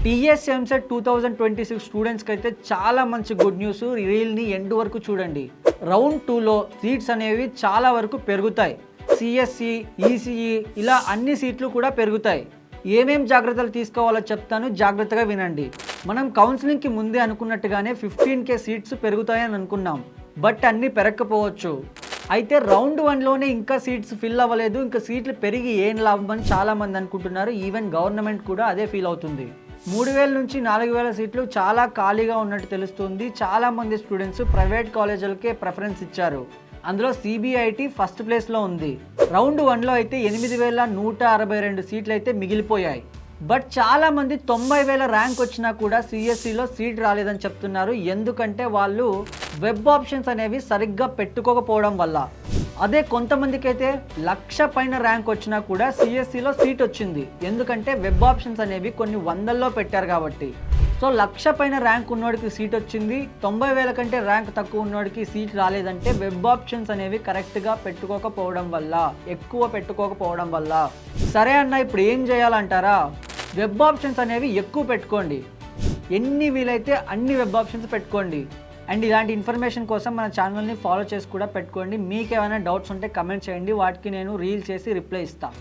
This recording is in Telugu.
టీఎస్ ఎంసెట్ 2026 స్టూడెంట్స్కి అయితే చాలా మంచి గుడ్ న్యూస్. రీల్ని ఎండ్ వరకు చూడండి. రౌండ్ 2లో సీట్స్ అనేవి చాలా వరకు పెరుగుతాయి. సిఎస్సి, ఈసీఈ ఇలా అన్ని సీట్లు కూడా పెరుగుతాయి. ఏమేం జాగ్రత్తలు తీసుకోవాలో చెప్తాను, జాగ్రత్తగా వినండి. మనం కౌన్సిలింగ్కి ముందే అనుకున్నట్టుగానే 15K సీట్స్ పెరుగుతాయని అనుకున్నాం, బట్ అన్నీ పెరగకపోవచ్చు. అయితే రౌండ్ 1లోనే ఇంకా సీట్స్ ఫిల్ అవ్వలేదు, ఇంకా సీట్లు పెరిగి ఏం లాభం అని చాలామంది అనుకుంటున్నారు. ఈవెన్ గవర్నమెంట్ కూడా అదే ఫీల్ అవుతుంది. 3000 నుంచి 4000 సీట్లు చాలా ఖాళీగా ఉన్నట్టు తెలుస్తుంది. చాలామంది స్టూడెంట్స్ ప్రైవేట్ కాలేజీలకే ప్రిఫరెన్స్ ఇచ్చారు. అందులో సిబిఐటి ఫస్ట్ ప్లేస్లో ఉంది. రౌండ్ 1లో అయితే 8162 సీట్లు అయితే మిగిలిపోయాయి. బట్ చాలామంది 90,000 ర్యాంక్ వచ్చినా కూడా సిఎస్సిలో సీట్ రాలేదని చెప్తున్నారు. ఎందుకంటే వాళ్ళు వెబ్ ఆప్షన్స్ అనేవి సరిగ్గా పెట్టుకోకపోవడం వల్ల. అదే కొంతమందికి అయితే 1,00,000 పైన ర్యాంక్ వచ్చినా కూడా సిఎస్సిలో సీట్ వచ్చింది. ఎందుకంటే వెబ్ ఆప్షన్స్ అనేవి కొన్ని వందల్లో పెట్టారు కాబట్టి. సో 1,00,000 పైన ర్యాంక్ ఉన్నోడికి సీట్ వచ్చింది, 90,000 కంటే ర్యాంక్ తక్కువ ఉన్నోడికి సీట్ రాలేదంటే వెబ్ ఆప్షన్స్ అనేవి కరెక్ట్గా పెట్టుకోకపోవడం వల్ల, ఎక్కువ పెట్టుకోకపోవడం వల్ల. సరే అన్న, ఇప్పుడు ఏం చేయాలంటారా? వెబ్ ఆప్షన్స్ అనేవి ఎక్కువ పెట్టుకోండి. ఎన్ని వీలైతే అన్ని వెబ్ ఆప్షన్స్ పెట్టుకోండి. అండ్ ఇలాంటి ఇన్ఫర్మేషన్ కోసం మన ఛానల్ని ఫాలో చేసి కూడా పెట్టుకోండి. మీకు ఏమైనా డౌట్స్ ఉంటే కమెంట్ చేయండి, వాటికి నేను రీల్ చేసి రిప్లై ఇస్తాను.